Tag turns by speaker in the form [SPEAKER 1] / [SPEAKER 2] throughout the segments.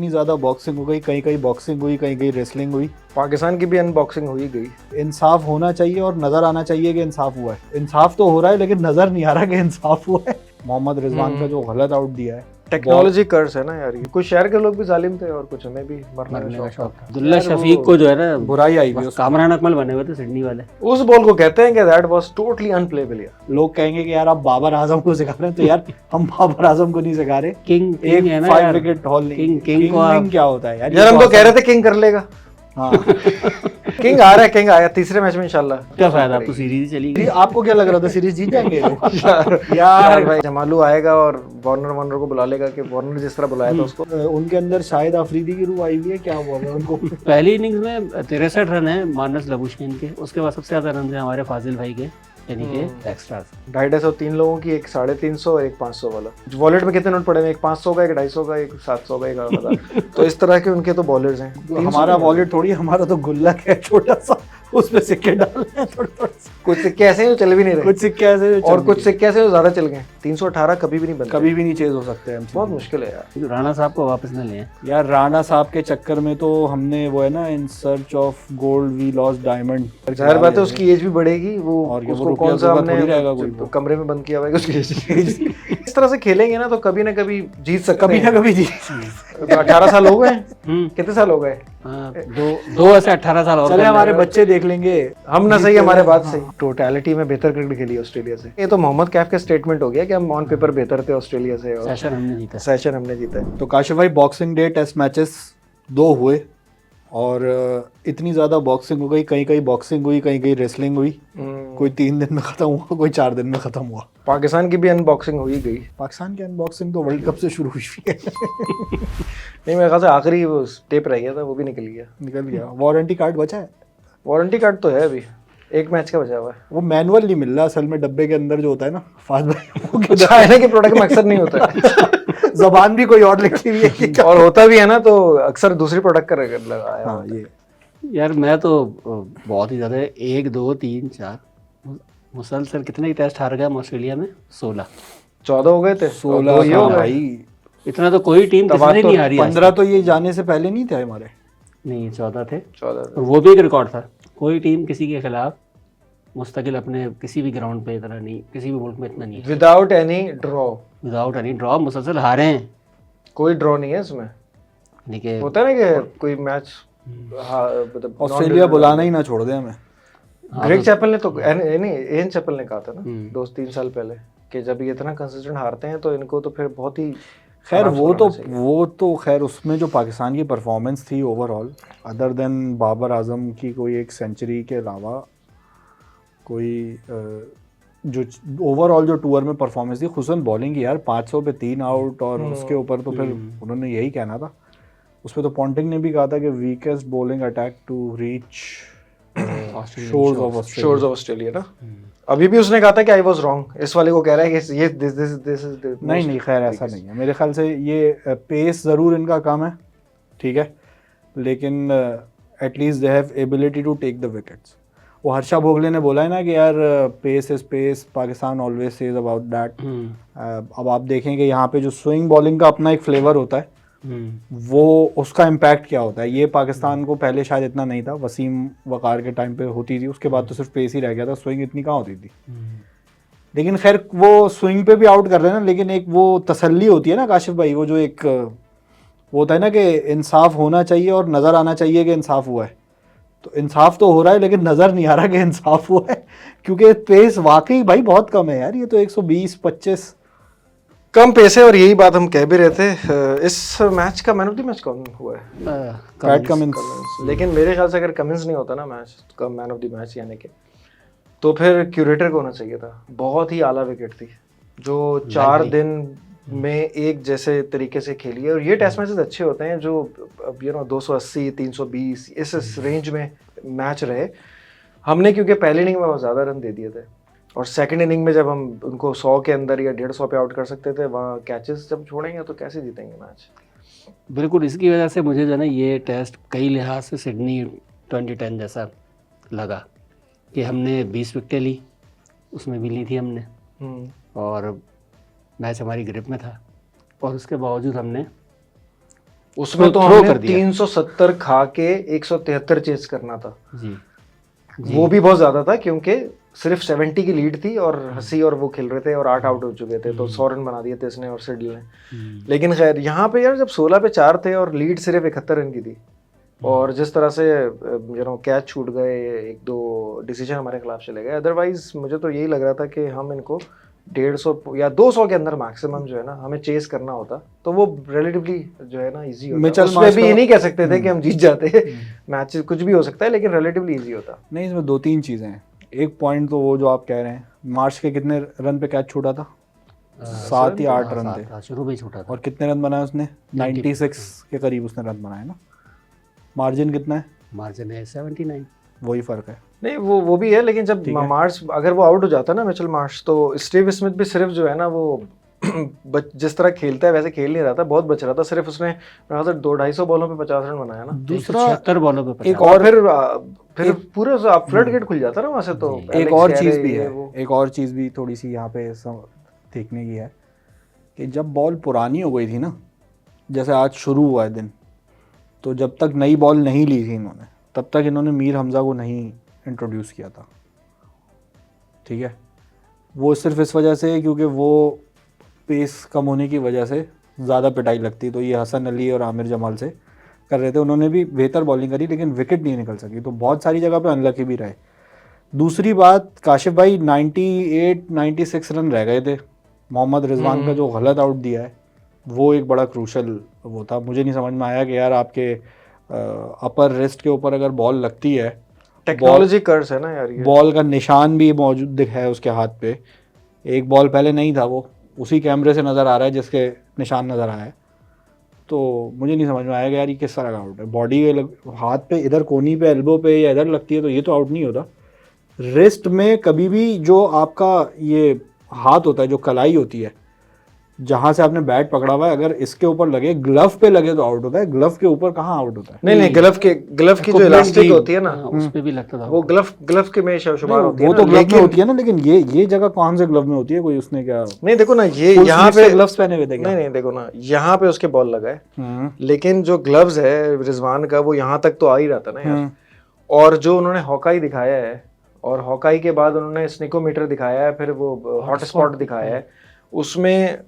[SPEAKER 1] इतनी ज़्यादा बॉक्सिंग हो गई, कहीं कहीं बॉक्सिंग हुई, कहीं कहीं रेसलिंग हुई।
[SPEAKER 2] पाकिस्तान की भी अनबॉक्सिंग हो ही गई।
[SPEAKER 1] इंसाफ होना चाहिए और नज़र आना चाहिए कि इंसाफ हुआ है। इंसाफ तो हो रहा है लेकिन नज़र नहीं आ रहा कि इंसाफ हुआ है। मोहम्मद रिजवान का जो गलत आउट दिया है,
[SPEAKER 2] टेक्नोलॉजी कर्स है ना यार। ये कुछ शहर के लोग भी जालिम थे और कुछ हमें भी मरने का शौक था।
[SPEAKER 3] अब्दुल्ला शफीक को जो है ना
[SPEAKER 1] बुराई आई भी
[SPEAKER 3] कामरान अकमल बने हुए थे सिडनी वाले।
[SPEAKER 2] उस बॉल को कहते हैं कि दैट वाज टोटली अनप्लेबल यार।
[SPEAKER 1] लोग कहेंगे कि यार आप बाबर आजम को सिखा रहे हैं, तो यार हम बाबर आजम को नहीं सिखा रहे।
[SPEAKER 3] किंग
[SPEAKER 1] एक
[SPEAKER 3] है ना
[SPEAKER 1] 5
[SPEAKER 3] यार।
[SPEAKER 1] विकेट हॉल नहीं।
[SPEAKER 3] किंग को
[SPEAKER 1] क्या होता है यार?
[SPEAKER 2] यार हम तो कह रहे थे किंग कर लेगा।
[SPEAKER 1] हाँ
[SPEAKER 2] किंग आ रहा है, किंग आया तीसरे मैच में इंशाल्लाह।
[SPEAKER 3] क्या फायदा, अब तो सीरीज ही चली गई।
[SPEAKER 1] आपको क्या लग रहा था सीरीज जीत जाएंगे
[SPEAKER 2] यार भाई जमालू आएगा और वार्नर को बुला लेगा कि वार्नर जिस तरह बुलाया था उसको।
[SPEAKER 1] उनके अंदर शायद अफरीदी की रूह आई हुई है, क्या हुआ है उनको?
[SPEAKER 3] पहली इनिंग्स में 63 रन है मानस लबुशकिन के, उसके बाद सबसे ज्यादा रन है हमारे फाजिल भाई के, यानी कि एक्स्ट्रास।
[SPEAKER 2] 250-3 लोगों की, एक 350 और एक 500 वाला। वॉलेट में कितने नोट पड़े हैं? एक 500 का, एक 250 का, एक 700 का, एक 1000। तो इस तरह के उनके तो बॉलर्स हैं।
[SPEAKER 1] हमारा वॉलेट थोड़ी, हमारा तो गुल्लक है छोटा सा, उसमें सिक्के डालने हैं थोड़े।
[SPEAKER 2] कुछ सिक्के ऐसे हैं जो चल भी नहीं रहे,
[SPEAKER 1] कुछ सिक्के ऐसे
[SPEAKER 2] और कुछ सिक्के ऐसे जो ज्यादा चल गए। 318 कभी भी नहीं बनते,
[SPEAKER 1] कभी भी नहीं चेज हो सकते हैं।
[SPEAKER 2] बहुत मुश्किल है यार।
[SPEAKER 3] राणा साहब को वापस न लें
[SPEAKER 1] यार। राणा साहब के चक्कर में तो हमने वो है ना, in search of gold we lost diamond.
[SPEAKER 2] जाहिर बात है उसकी एज भी बढ़ेगी। वो
[SPEAKER 1] और
[SPEAKER 2] उसको कौन सा हमने कमरे में बंद किया हुआ है उसकी एज। इस तरह से खेलेंगे ना तो कभी ना कभी जीत सकते,
[SPEAKER 1] कभी ना कभी जीत।
[SPEAKER 2] 18 साल हो गए। कितने साल हो गए?
[SPEAKER 3] 2 से 18 साल और
[SPEAKER 1] चले, हमारे बच्चे देख लेंगे।
[SPEAKER 2] हम ना सही, हमारे बात सही। टोटलिटी में बेहतर क्रिकेट खेली ऑस्ट्रेलिया से। ये तो मोहम्मद कैफ का स्टेटमेंट हो गया कि हम ऑन पेपर बेहतर थे ऑस्ट्रेलिया से, और सेशन हमने जीता।
[SPEAKER 1] तो काशिफ भाई, बॉक्सिंग डे टेस्ट मैचेस 2 हुए और इतनी ज़्यादा बॉक्सिंग हो गई, कहीं कहीं बॉक्सिंग हुई, कहीं कहीं रेसलिंग हुई। कोई 3 दिन में ख़त्म हुआ, कोई 4 दिन में ख़त्म हुआ।
[SPEAKER 2] पाकिस्तान की भी अनबॉक्सिंग हो ही गई।
[SPEAKER 1] पाकिस्तान की अनबॉक्सिंग तो वर्ल्ड कप से शुरू हुई है।
[SPEAKER 2] नहीं, मेरे ख्याल से आखिरी वो टेप रह गया था, वो भी निकल गया।
[SPEAKER 1] वारंटी कार्ड बचा है?
[SPEAKER 2] वारंटी कार्ड तो है, अभी एक मैच का बचा हुआ है।
[SPEAKER 1] वो मैनुअल नहीं मिल रहा असल में, डब्बे के अंदर जो होता है ना फास्ट भाई,
[SPEAKER 2] चाइना के प्रोडक्ट में अक्सर नहीं होता है।
[SPEAKER 1] जबान भी कोई और लिखी हुई है
[SPEAKER 2] और होता भी है ना तो अक्सर दूसरी प्रोडक्ट का लगाया।
[SPEAKER 1] हाँ ये
[SPEAKER 3] यार मैं तो बहुत ही ज्यादा 1 2 3 4 मुसलसल कितने टेस्ट हार गया ऑस्ट्रेलिया में?
[SPEAKER 2] 14 हो गए थे।
[SPEAKER 1] 16 भाई,
[SPEAKER 3] इतना तो कोई टीम किसी नहीं हारी।
[SPEAKER 1] 15 तो ये जाने से पहले नहीं थे हमारे।
[SPEAKER 3] नहीं 14 थे।
[SPEAKER 2] 14
[SPEAKER 3] और वो भी एक रिकॉर्ड था, कोई टीम किसी के खिलाफ मुस्तकिल अपने किसी भी ग्राउंड पे इतना नहीं, किसी भी मुल्क में इतना नहीं।
[SPEAKER 2] विदाउट एनी ड्रॉ
[SPEAKER 3] मुसलसल हारे हैं,
[SPEAKER 2] कोई ड्रॉ नहीं है इसमें।
[SPEAKER 3] लेकिन
[SPEAKER 2] होता है ना कि कोई मैच मतलब
[SPEAKER 1] ऑस्ट्रेलिया बुलाना ही ना छोड़ दे हमें।
[SPEAKER 2] ग्रेग चैपल ने तो एन चैपल ने कहा था ना 2-3 साल पहले कि जब ये इतना कंसिस्टेंट हारते हैं तो इनको तो फिर बहुत ही
[SPEAKER 1] खैर वो तो खैर उसमें जो पाकिस्तान की परफॉर्मेंस थी overall, other than Babar Azam की कोई एक सेंचुरी के अलावा कोई जो ओवरऑल जो टूर में परफॉर्मेंस थी, खुसूसन बॉलिंग की यार, 500 पे 3 आउट और उसके ऊपर तो फिर उन्होंने यही कहना था। उसमें तो पॉन्टिंग ने भी कहा था कि weakest bowling attack to reach shores of
[SPEAKER 2] Australia ना। अभी भी उसने कहा था कि आई वाज रॉन्ग। इस वाले को कह रहा है कि ये दिस इज
[SPEAKER 1] नहीं खैर ऐसा नहीं है मेरे ख्याल से। ये पेस ज़रूर इनका कम है, ठीक है, लेकिन at least they have ability to take the wickets. वो हर्षा भोगले ने बोला है ना कि यार pace is pace, Pakistan always says about that. अब आप देखेंगे यहाँ पे जो स्विंग बॉलिंग का अपना एक फ्लेवर होता है, वो उसका इम्पैक्ट क्या होता है, ये पाकिस्तान को पहले शायद इतना नहीं था। वसीम वकार के टाइम पे होती थी, उसके बाद तो सिर्फ पेस ही रह गया था, स्विंग इतनी कहाँ होती थी। लेकिन खैर वो स्विंग पे भी आउट कर रहे हैं ना, लेकिन एक वो तसल्ली होती है ना काशिफ भाई, वो जो एक वो होता है ना कि इंसाफ होना चाहिए और नज़र आना चाहिए कि इंसाफ हुआ है। तो इंसाफ तो हो रहा है लेकिन नज़र नहीं आ रहा कि इंसाफ हुआ है, क्योंकि पेस वाकई भाई बहुत कम है यार। ये तो 120-25
[SPEAKER 2] कम पैसे। और यही बात हम कह भी रहे थे। इस मैच का मैन ऑफ द मैच कौन हुआ है?
[SPEAKER 1] PAT Cummins.
[SPEAKER 2] लेकिन मेरे ख्याल से अगर कमिंस नहीं होता ना मैच का मैन ऑफ द मैच यानी कि, तो फिर क्यूरेटर को होना चाहिए था। बहुत ही आला विकेट थी जो 4 दिन में एक जैसे तरीके से खेली है। और ये टेस्ट मैचेस अच्छे होते हैं जो 280 320 इस रेंज में मैच रहे। हमने क्योंकि पहली इनिंग में बहुत ज़्यादा रन दे दिए थे, और सेकंड इनिंग में जब हम उनको 100 के अंदर या 150 पे आउट कर सकते थे, वहाँ कैचेस जब छोड़ेंगे तो कैसे जीतेंगे मैच।
[SPEAKER 3] बिल्कुल, इसकी वजह से मुझे जो है ना ये टेस्ट कई लिहाज से सिडनी 2010 जैसा लगा कि हमने 20 विकेटें ली, उसमें भी ली थी हमने, और मैच हमारी ग्रिप में था, और उसके बावजूद हमने
[SPEAKER 2] उसमें तो
[SPEAKER 3] थ्रो
[SPEAKER 2] हमने
[SPEAKER 3] कर दिया
[SPEAKER 2] 370 खा के 173 चेस करना था।
[SPEAKER 3] जी
[SPEAKER 2] वो भी बहुत ज्यादा था क्योंकि सिर्फ 70 की लीड थी और हसी और वो खेल रहे थे और 8 आउट हो चुके थे, तो 100 रन बना दिए थे इसने और सिडल ने। लेकिन खैर यहाँ पे यार जब 16 पे 4 थे और लीड सिर्फ 71 रन की थी, और जिस तरह से कैच छूट गए, एक दो डिसीजन हमारे खिलाफ चले गए, अदरवाइज मुझे तो यही लग रहा था कि हम इनको 150 या 200 के अंदर मैक्सिमम जो है ना हमें चेस करना होता, तो वो रिलेटिवली जो है ना इजी होता।
[SPEAKER 1] मिचेल
[SPEAKER 2] उसमें भी ये
[SPEAKER 1] मार्श
[SPEAKER 2] नहीं कह सकते थे कि हम जीत जाते, मैच कुछ भी हो सकता है, लेकिन रिलेटिवली इजी होता।
[SPEAKER 1] नहीं, इसमें 2-3 चीज़ें हैं। एक पॉइंट तो वो जो आप कह रहे हैं, मार्च के कितने रन पे कैच छूटा था? 7 या 8 रन थे।
[SPEAKER 3] शुरू में ही छूटा था।
[SPEAKER 1] और कितने रन बनाए उसने? 96 के करीब उसने रन बनाए ना। मार्जिन कितना है?
[SPEAKER 3] मार्जिन है 79।
[SPEAKER 1] वही फ़र्क है।
[SPEAKER 2] नहीं वो भी है, लेकिन जब मार्च अगर वो आउट हो जाता है ना मिचेल मार्श, तो स्टीव स्मिथ भी सिर्फ जो है ना वो जिस तरह खेलता है वैसे खेल नहीं रहा था, बहुत बच रहा था। सिर्फ उसने 250 बॉलों पे 50 रन बनाया ना।
[SPEAKER 1] दूसरा
[SPEAKER 3] 76 बॉलों पे 50।
[SPEAKER 2] एक और फिर पूरा फ्लड गेट खुल जाता है ना वहाँ से। तो
[SPEAKER 1] एक और चीज़ भी है, एक और चीज़ भी थोड़ी सी यहाँ पे देखने की है कि जब बॉल पुरानी हो गई थी ना, जैसे आज शुरू हुआ है दिन, तो जब तक नई बॉल नहीं ली थी इन्होंने, तब तक इन्होंने मीर हमज़ा को नहीं इंट्रोड्यूस किया था। ठीक है, वो सिर्फ इस वजह से क्योंकि वो पेस कम होने की वजह से ज़्यादा पिटाई लगती, तो ये हसन अली और आमिर जमाल से कर रहे थे। उन्होंने भी बेहतर बॉलिंग करी लेकिन विकेट नहीं निकल सकी, तो बहुत सारी जगह पे अनलकी भी रहे। दूसरी बात, काशिफ भाई 98-96 रन रह गए थे। मोहम्मद रिजवान का जो गलत आउट दिया है वो एक बड़ा क्रूशल वो था। मुझे नहीं समझ में आया कि यार आपके अपर रिस्ट के ऊपर अगर बॉल लगती है,
[SPEAKER 2] टेक्नोलॉजी कर्स है ना यार ये।
[SPEAKER 1] बॉल का निशान भी मौजूद दिखा है उसके हाथ पे। एक बॉल पहले नहीं था, वो उसी कैमरे से नज़र आ रहा है जिसके निशान नज़र आया है। तो मुझे नहीं समझ में आया कि यार ये किस तरह का आउट है। बॉडी के हाथ पे इधर कोनी पे एल्बो पे या इधर लगती है तो ये तो आउट नहीं होता। रिस्ट में कभी भी जो आपका ये हाथ होता है, जो कलाई होती है जहाँ से आपने बैट पकड़ा हुआ है, अगर इसके ऊपर लगे, ग्लव पे लगे तो आउट होता है। ग्लव के ऊपर कहाँ आउट होता है?
[SPEAKER 2] नहीं ग्लव की जो इलास्टिक होती है ना,
[SPEAKER 3] उस पे भी लगता था
[SPEAKER 2] वो ग्लव के में शुमार होती है
[SPEAKER 1] वो
[SPEAKER 2] ना,
[SPEAKER 1] तो ग्लव में होती है ना, लेकिन ये जगह कौन से ग्लव में होती है? कोई उसने क्या
[SPEAKER 2] नहीं देखो ना, ये
[SPEAKER 1] full
[SPEAKER 2] यहाँ
[SPEAKER 1] sleeve
[SPEAKER 2] पे
[SPEAKER 1] से ग्लव्स पहने हुए थे क्या?
[SPEAKER 2] नहीं देखो ना, यहाँ पे उसके बॉल लगा है, लेकिन जो ग्लव्स है रिजवान का वो यहाँ तक तो आ ही रहा था ना यार। और जो उन्होंने हॉकाई दिखाया है, और हॉकाई के बाद उन्होंने स्निकोमीटर दिखाया है, फिर वो हॉट स्पॉट दिखाया है, उसमें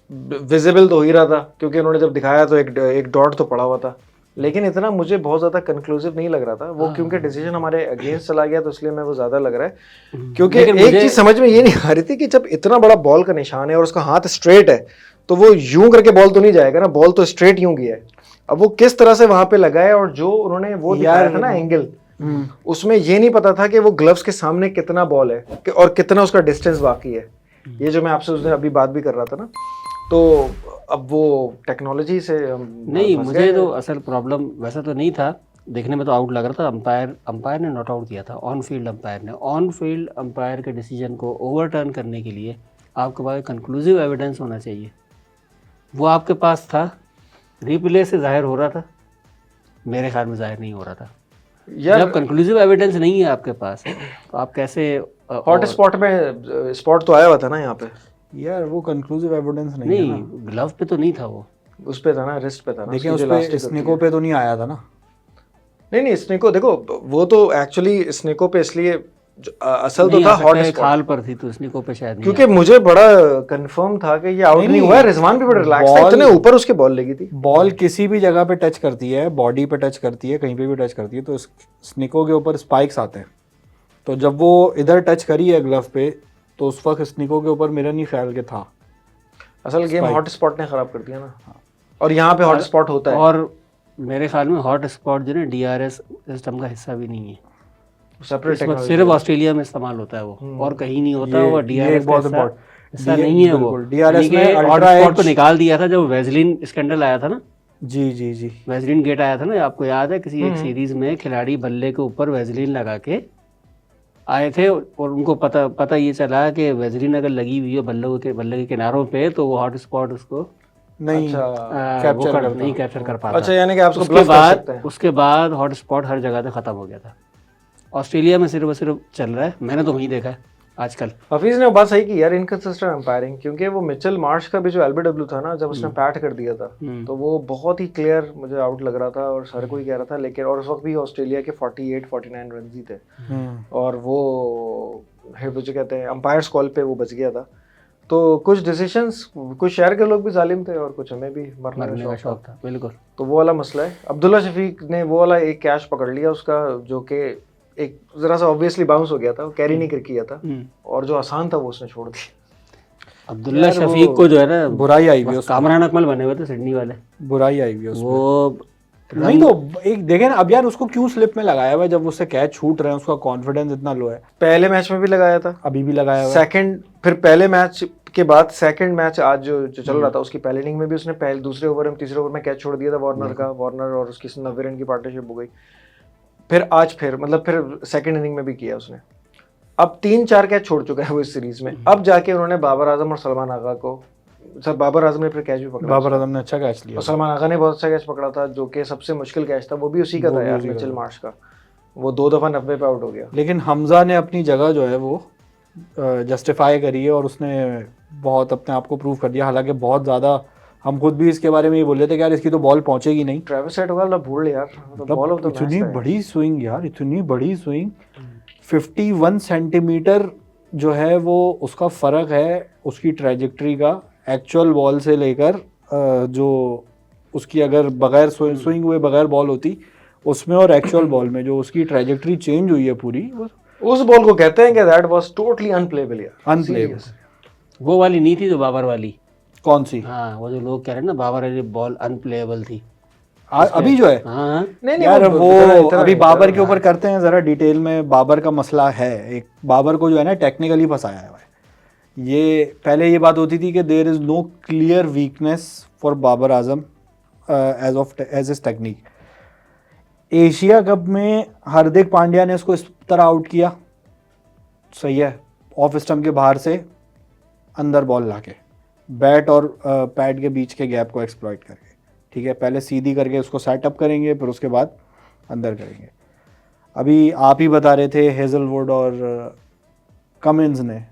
[SPEAKER 2] विजिबल तो हो ही रहा था क्योंकि उन्होंने जब दिखाया तो एक डॉट तो पड़ा हुआ था, लेकिन इतना मुझे बहुत ज्यादा कंक्लूसिव नहीं लग रहा था वो, क्योंकि डिसीजन हमारे अगेंस्ट चला गया तो इसलिए मैं वो ज्यादा लग रहा है। क्योंकि एक चीज समझ में ये नहीं आ रही थी कि जब इतना बड़ा बॉल का निशान है और उसका हाथ स्ट्रेट है, तो वो यूं करके बॉल तो नहीं जाएगा ना, बॉल तो स्ट्रेट यूं गया है। अब वो किस तरह से वहां पे लगा है, और जो उन्होंने वो दिखाया था ना एंगल, उसमें ये नहीं पता था कि वो ग्लव्स के सामने कितना बॉल है और कितना उसका डिस्टेंस बाकी है। ये जो मैं आपसे उस दिन अभी बात भी कर रहा था ना, तो अब वो टेक्नोलॉजी से
[SPEAKER 3] नहीं, मुझे तो असल प्रॉब्लम वैसा तो नहीं था, देखने में तो आउट लग रहा था। अंपायर ने नॉट आउट किया था, ऑन फील्ड अंपायर ने। ऑन फील्ड अंपायर के डिसीजन को ओवरटर्न करने के लिए आपके पास कंक्लूसिव एविडेंस होना चाहिए, वो आपके पास था। रिप्ले से जाहिर हो रहा था, मेरे ख्याल में जाहिर नहीं हो रहा था। जब कंक्लूसिव एविडेंस नहीं है आपके पास तो आप कैसे
[SPEAKER 2] हॉट स्पॉट में स्पॉट तो आया हुआ था ना यहाँ पे
[SPEAKER 1] यार, वो कंक्लूसिव एविडेंस नहीं है ना।
[SPEAKER 3] ग्लव पे तो नहीं था, वो
[SPEAKER 2] उस पे था ना, रिस्ट पे था ना।
[SPEAKER 1] देखिए उस पे स्निको पे तो नहीं आया था ना।
[SPEAKER 2] नहीं स्निको देखो, वो तो एक्चुअली स्निको पे इसलिए असल तो था हॉट स्पॉट
[SPEAKER 3] खाल पर थी, तो स्निको पे शायद नहीं,
[SPEAKER 2] क्योंकि मुझे बड़ा कंफर्म था कि ये आउट नहीं हुआ है। रिजवान भी बड़ा रिलैक्स था, इतने ऊपर उसके बॉल लगी थी।
[SPEAKER 1] बॉल किसी भी जगह पे टच करती है, बॉडी पे टच करती है, कहीं पे भी टच करती है, तो स्निको के ऊपर स्पाइक्स आते हैं। तो जब वो इधर टच करी है ग्लव पे, तो उस वक्त स्निको के ऊपर मेरा नहीं ख्याल के था।
[SPEAKER 2] असल गेम हॉट स्पॉट ने खराब कर दिया ना, और यहाँ पे हॉट स्पॉट होता है।
[SPEAKER 3] और मेरे ख्याल में हॉट स्पॉट जो है DRS सिस्टम का हिस्सा भी नहीं है,
[SPEAKER 2] सेपरेट टेक्नोलॉजी,
[SPEAKER 3] सिर्फ ऑस्ट्रेलिया में इस्तेमाल होता है वो, और कहीं नहीं होता। वो DRS
[SPEAKER 1] बहुत
[SPEAKER 3] हिस्सा नहीं है। वो
[SPEAKER 1] DRS में
[SPEAKER 3] हॉट स्पॉट को निकाल दिया था जब वेजलिन स्कैंडल आया था ना।
[SPEAKER 1] जी
[SPEAKER 3] वेजलिन गेट आया था ना, आपको याद है? किसी एक सीरीज में खिलाड़ी बल्ले के ऊपर वेजलिन लगा के आए थे, और उनको पता ये चला कि वेजलिन अगर लगी हुई है बल्ले के किनारों पे, तो वो हॉट स्पॉट उसको
[SPEAKER 1] नहीं
[SPEAKER 3] कैप्चर कर पाता।
[SPEAKER 2] अच्छा, यानी कि आपको ब्लफ कर सकते हैं।
[SPEAKER 3] उसके बाद हॉट स्पॉट हर जगह पे खत्म हो गया था। ऑस्ट्रेलिया में सिर्फ चल रहा है, मैंने तो वहीं देखा है। आजकल।
[SPEAKER 2] हफीज ने वो बात सही की यार, इनकंसिस्टेंट अंपायरिंग, क्योंकि वो मिचेल मार्श का भी जो एलबीडब्ल्यू था ना, जब उसने पैट कर दिया था तो वो बहुत ही क्लियर मुझे आउट लग रहा था और हर कोई कह रहा था, लेकिन और उस वक्त भी ऑस्ट्रेलिया के 48-49 रन ही थे और वो जो कहते हैं अंपायर्स कॉल पे वो बच गया था। तो कुछ डिसीजंस कुछ शहर के लोग भी जालिम थे और कुछ हमें भी मरने का शौक था।
[SPEAKER 3] बिल्कुल,
[SPEAKER 2] तो वो वाला मसला है। अब्दुल्ला शफीक ने वो वाला एक कैच पकड़ लिया उसका, जो कि एक जरा सा ऑब्वियसली बाउंस हो गया था, वो कैरी नहीं कर किया था और जो आसान था वो उसने छोड़ दिया।
[SPEAKER 3] अब्दुल्ला शफीक को जो है ना
[SPEAKER 1] बुराई आई हुई उसको,
[SPEAKER 3] कामरान अकमल बने हुए थे सिडनी वाले,
[SPEAKER 1] बुराई आई हुई उसको।
[SPEAKER 3] वो
[SPEAKER 1] नहीं तो एक देखे ना अब यार, उसको क्यों स्लिप में लगाया हुआ है जब उससे कैच छूट रहे हैं, उसका कॉन्फिडेंस इतना लो है।
[SPEAKER 2] पहले मैच में भी लगाया था,
[SPEAKER 1] अभी भी लगाया हुआ है।
[SPEAKER 2] सेकंड, फिर पहले मैच के बाद सेकंड मैच आज जो चल रहा था उसकी पहले इनिंग में भी उसने पहले दूसरे ओवर में तीसरे ओवर में कैच छोड़ दिया था वार्नर का, वार्नर और उसकी 90 रन की पार्टनरशिप हो गई। फिर आज फिर मतलब फिर सेकंड इनिंग में भी किया उसने। अब 3-4 कैच छोड़ चुका है वो इस सीरीज में। अब जाके उन्होंने बाबर आजम और सलमान आगा को, सर बाबर आजम ने फिर कैच भी पकड़ा,
[SPEAKER 1] बाबर आजम ने अच्छा कैच लिया
[SPEAKER 2] और सलमान आगा ने बहुत अच्छा कैच पकड़ा था, जो कि सबसे मुश्किल कैच था, वो भी उसी का
[SPEAKER 1] वो
[SPEAKER 2] था
[SPEAKER 1] भी
[SPEAKER 2] यार,
[SPEAKER 1] उसी का
[SPEAKER 2] मिचेल
[SPEAKER 1] था।
[SPEAKER 2] मार्श का। वो 2 दफा 90 पे आउट हो गया।
[SPEAKER 1] लेकिन हमजा ने अपनी जगह जो है वो जस्टिफाई करी है और उसने बहुत अपने आप को प्रूव कर दिया। हालांकि बहुत ज़्यादा हम खुद भी इसके बारे में ये बोल रहे थे कि यार इसकी तो बॉल पहुंचेगी नहीं।
[SPEAKER 2] ट्रेविस हेड वाला भूल यार, तो बॉल ऑफ द मैच
[SPEAKER 1] इतनी बड़ी स्विंग यार, इतनी बड़ी स्विंग, 51 सेंटीमीटर जो है वो उसका फ़र्क है उसकी ट्रैजेक्टरी का, एक्चुअल बॉल से लेकर जो उसकी अगर बगैर स्विंग हुए बगैर बॉल होती उसमें और एक्चुअल बॉल में जो उसकी ट्रैजेक्टरी चेंज हुई है पूरी,
[SPEAKER 2] उस बॉल को कहते हैं कि दैट वाज टोटली अनप्लेबल यार,
[SPEAKER 1] अनप्लेबल।
[SPEAKER 3] वो वाली नहीं थी जो बाबर वाली।
[SPEAKER 1] कौन सी?
[SPEAKER 3] हाँ, वो जो लोग कह रहे हैं ना बाबर वाली बॉल अनप्लेएबल थी।
[SPEAKER 1] अभी जो है
[SPEAKER 3] हाँ,
[SPEAKER 2] नहीं
[SPEAKER 1] यार
[SPEAKER 2] वो
[SPEAKER 1] वो
[SPEAKER 2] इतना
[SPEAKER 1] अभी
[SPEAKER 2] नहीं,
[SPEAKER 1] बाबर के ऊपर करते हैं जरा डिटेल में। बाबर का मसला है, एक बाबर को जो है ना टेक्निकली फंसाया हुआ है। ये पहले ये बात होती थी कि there is no clear weakness for Babar Azam as is technique. Asia cup में हार्दिक पांड्या ने इसको इस तरह आउट किया, सही है, ऑफ स्टंप के बाहर से अंदर बॉल लाके बैट और पैड के बीच के गैप को एक्सप्लॉइट करके, ठीक है, पहले सीधी करके उसको सेटअप करेंगे फिर उसके बाद अंदर करेंगे। अभी आप ही बता रहे थे हेजलवुड और कमिंस ने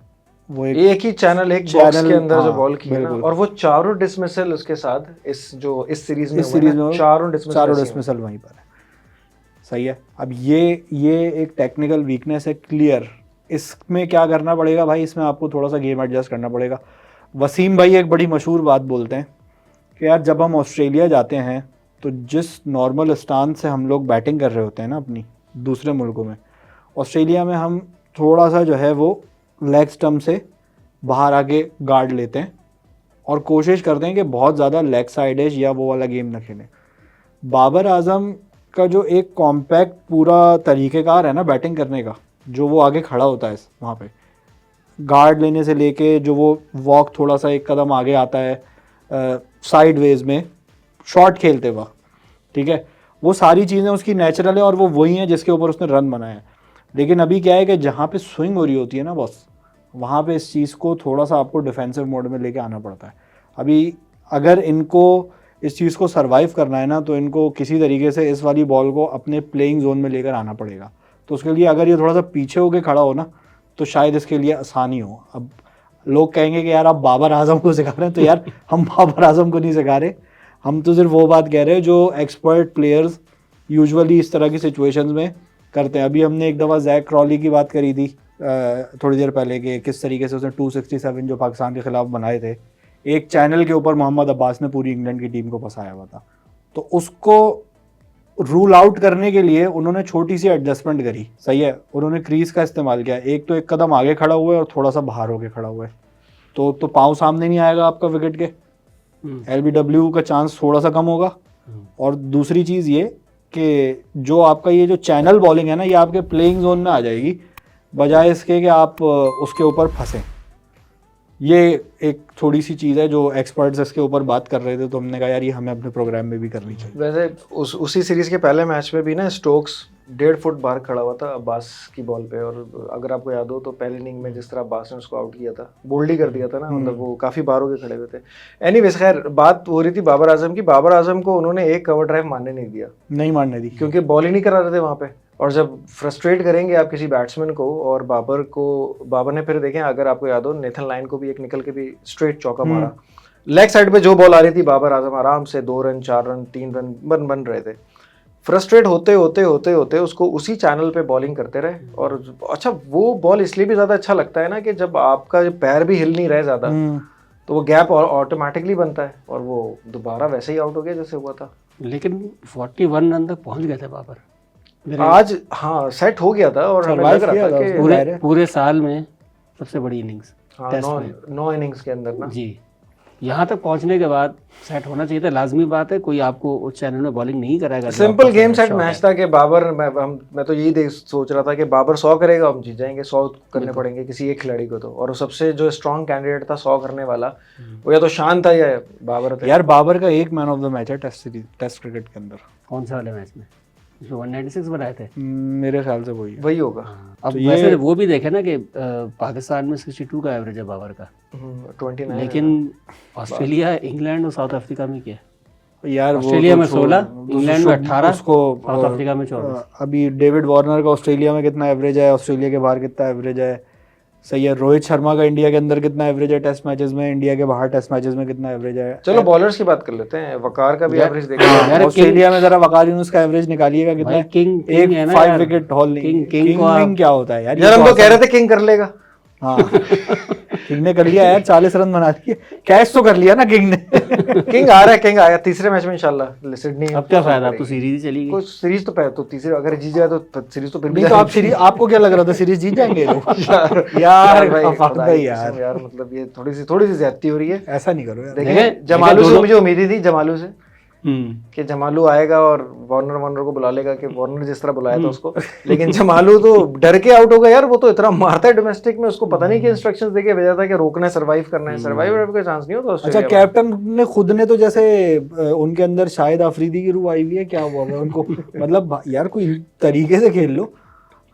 [SPEAKER 1] वो
[SPEAKER 2] एक ही चैनल एक बॉक्स के अंदर जो
[SPEAKER 1] हाँ,
[SPEAKER 2] बॉल की है ना, और वो चारों डिसमिसल उसके साथ इस सीरीज में चारों
[SPEAKER 1] डिसमिसल वहीं पर है, सही है। अब ये एक टेक्निकल वीकनेस है क्लियर। इसमें क्या करना पड़ेगा भाई, इसमें आपको थोड़ा सा गेम एडजस्ट करना पड़ेगा। वसीम भाई एक बड़ी मशहूर बात बोलते हैं कि यार जब हम ऑस्ट्रेलिया जाते हैं तो जिस नॉर्मल स्टांस से हम लोग बैटिंग कर रहे होते हैं ना अपनी दूसरे मुल्कों में, ऑस्ट्रेलिया में हम थोड़ा सा जो है वो लेग स्टम्प से बाहर आके गार्ड लेते हैं और कोशिश करते हैं कि बहुत ज़्यादा लेग साइड एज या वो वाला गेम न खेलें। बाबर आजम का जो एक कॉम्पैक्ट पूरा तरीक़ेकार है ना बैटिंग करने का, जो वो आगे खड़ा होता है वहाँ पे गार्ड लेने से लेके जो वो वॉक थोड़ा सा एक कदम आगे आता है साइडवेज में शॉट खेलते वक्त, ठीक है, वो सारी चीज़ें उसकी नेचुरल है और वो वही हैं जिसके ऊपर उसने रन बनाया है। लेकिन अभी क्या है कि जहाँ पे स्विंग हो रही होती है ना बॉस, वहाँ पे इस चीज़ को थोड़ा सा आपको डिफेंसिव मोड में लेके आना पड़ता है। अभी अगर इनको इस चीज़ को सरवाइव करना है ना तो इनको किसी तरीके से इस वाली बॉल को अपने प्लेइंग जोन में लेकर आना पड़ेगा। तो उसके लिए अगर ये थोड़ा सा पीछे होके खड़ा हो ना तो शायद इसके लिए आसानी हो। अब लोग कहेंगे कि यार आप बाबर आजम को सिखा रहे हैं, तो यार हम बाबर आजम को नहीं सिखा रहे, हम तो सिर्फ वो बात कह रहे हैं जो एक्सपर्ट प्लेयर्स यूजुअली इस तरह की सिचुएशंस में करते हैं। अभी हमने एक दफ़ा जैक क्रॉली की बात करी थी थोड़ी देर पहले कि किस तरीके से उसने 267 जो पाकिस्तान के ख़िलाफ़ बनाए थे, एक चैनल के ऊपर मोहम्मद अब्बास ने पूरी इंग्लैंड की टीम को फंसाया हुआ था। तो उसको रूल आउट करने के लिए उन्होंने छोटी सी एडजस्टमेंट करी, सही है, उन्होंने क्रीज का इस्तेमाल किया, एक तो एक कदम आगे खड़ा हुआ है और थोड़ा सा बाहर होके खड़ा हुआ है, तो पाँव सामने नहीं आएगा आपका विकेट के, LBW का चांस थोड़ा सा कम होगा। और दूसरी चीज़ ये कि जो आपका ये जो चैनल बॉलिंग है ना, ये आपके प्लेइंग जोन में आ जाएगी बजाय इसके कि आप उसके ऊपर फंसें। ये एक थोड़ी सी चीज़ है जो एक्सपर्ट्स इसके ऊपर बात कर रहे थे, तो हमने कहा यार ये हमें अपने प्रोग्राम में भी करनी चाहिए।
[SPEAKER 2] वैसे उसी सीरीज के पहले मैच में भी ना स्टोक्स 1.5 फुट बाहर खड़ा हुआ था अब्बास की बॉल पे, और अगर आपको याद हो तो पहले इनिंग में जिस तरह अब्बास ने उसको आउट किया था, बोल्ड ही कर दिया था ना, मतलब वो काफ़ी बाहर होके खड़े हुए थे। एनीवेज खैर बात हो रही थी बाबर आजम की। बाबर आजम को उन्होंने एक कवर ड्राइव मारने नहीं दिया,
[SPEAKER 1] नहीं मारने दी
[SPEAKER 2] क्योंकि बॉल ही नहीं करा रहे थे वहाँ पे। और जब फ्रस्ट्रेट करेंगे आप किसी बैट्समैन को, और बाबर ने फिर देखें, अगर आपको याद हो, नेथन लाइन को भी एक निकल के भी स्ट्रेट चौका मारा, लेग साइड पे जो बॉल आ रही थी, बाबर आजम आराम से 2 रन 4 रन 3 रन बन रहे थे। फ्रस्ट्रेट होते होते उसको उसी चैनल पे बॉलिंग करते रहे। और अच्छा, वो बॉल इसलिए भी ज्यादा अच्छा लगता है ना कि जब आपका पैर भी हिल नहीं रहे ज्यादा, तो वो गैप ऑटोमेटिकली बनता है, और वो दोबारा वैसे ही आउट हो गया जैसे हुआ था।
[SPEAKER 3] लेकिन 41 रन तक पहुंच गए थे बाबर
[SPEAKER 2] आज। हाँ, सेट हो गया था, और हमें लग रहा था कि
[SPEAKER 3] पूरे साल में सबसे बड़ी इनिंग्स।
[SPEAKER 2] हाँ, 9 इनिंग्स के अंदर ना
[SPEAKER 3] जी, यहाँ तक पहुंचने के बाद सेट होना चाहिए था। लाजमी बात है, कोई आपको उस चैनल में बॉलिंग नहीं कराएगा।
[SPEAKER 2] सिंपल गेम सेट मैच था कि बाबर, मैं तो यही सोच रहा था कि बाबर 100 करेगा, हम जीत जाएंगे। 100 करने पड़ेंगे किसी एक खिलाड़ी को तो, और सबसे जो स्ट्रॉन्ग कैंडिडेट था 100 करने वाला, वो या तो शान था या बाबर था।
[SPEAKER 1] यार बाबर का एक मैन ऑफ द मैच है टेस्ट क्रिकेट के अंदर।
[SPEAKER 3] कौन सा वाले मैच में जो 196 बनाए थे?
[SPEAKER 1] मेरे ख्याल से
[SPEAKER 2] वही होगा।
[SPEAKER 3] अब तो वैसे वो भी देखे ना कि पाकिस्तान में 62 का एवरेज है बाबर का,
[SPEAKER 2] 29,
[SPEAKER 3] लेकिन ऑस्ट्रेलिया, इंग्लैंड और साउथ अफ्रीका में क्या?
[SPEAKER 1] यार
[SPEAKER 3] ऑस्ट्रेलिया में 16, इंग्लैंड में 18,
[SPEAKER 1] उसको
[SPEAKER 3] साउथ अफ्रीका में 24।
[SPEAKER 1] अभी डेविड वार्नर का ऑस्ट्रेलिया में कितना एवरेज है, ऑस्ट्रेलिया के बाहर कितना एवरेज है, सही है। रोहित शर्मा का इंडिया के अंदर कितना एवरेज है टेस्ट मैचेस में, इंडिया के बाहर टेस्ट मैचेस में कितना एवरेज है।
[SPEAKER 2] चलो बॉलर्स की बात कर लेते हैं, वकार का भी एवरेज देखिए।
[SPEAKER 1] ऑस्ट्रेलिया में जरा वकार यूनुस का एवरेज निकालिएगा कितना है।
[SPEAKER 3] किंग
[SPEAKER 1] एक 5 विकेट हॉल नहीं। किंग क्या होता है यार?
[SPEAKER 2] हम तो कह रहे थे किंग कर लेगा।
[SPEAKER 1] हाँ किंग ने कर लिया यार, 40 रन बना दिए, कैच तो कर लिया ना किंग ने।
[SPEAKER 2] किंग आ रहा है, किंग आया तीसरे मैच में इंशाल्लाह सिडनी।
[SPEAKER 3] अब क्या फायदा, अब तो सीरीज चली गई।
[SPEAKER 2] कुछ सीरीज तो तीसरे अगर जीत जाए तो सीरीज तो फिर भी
[SPEAKER 1] नहीं, तो आप सीरीज, आपको क्या लग रहा था सीरीज जीत जाएंगे लोग? यार भाई
[SPEAKER 2] यार मतलब ये थोड़ी सी ज्यादती हो रही है।
[SPEAKER 1] ऐसा नहीं करो यार।
[SPEAKER 2] देखिए जमालू से मुझे उम्मीद थी, जमालू से कि जमालू आएगा और वार्नर को बुला लेगा, कि वार्नर जिस तरह बुलाया था उसको, लेकिन जमालू तो डर के आउट हो गया यार। वो तो इतना मारता है डोमेस्टिक में, उसको पता नहीं कि इंस्ट्रक्शंस देके भेजा था कि रोकना है, सर्वाइव करना है। सर्वाइव का चांस नहीं होता।
[SPEAKER 1] अच्छा, कैप्टन ने खुद ने तो जैसे उनके अंदर शायद अफरीदी की रूह आई हुई है, क्या हुआ है उनको? मतलब यार कोई तरीके से खेल लो,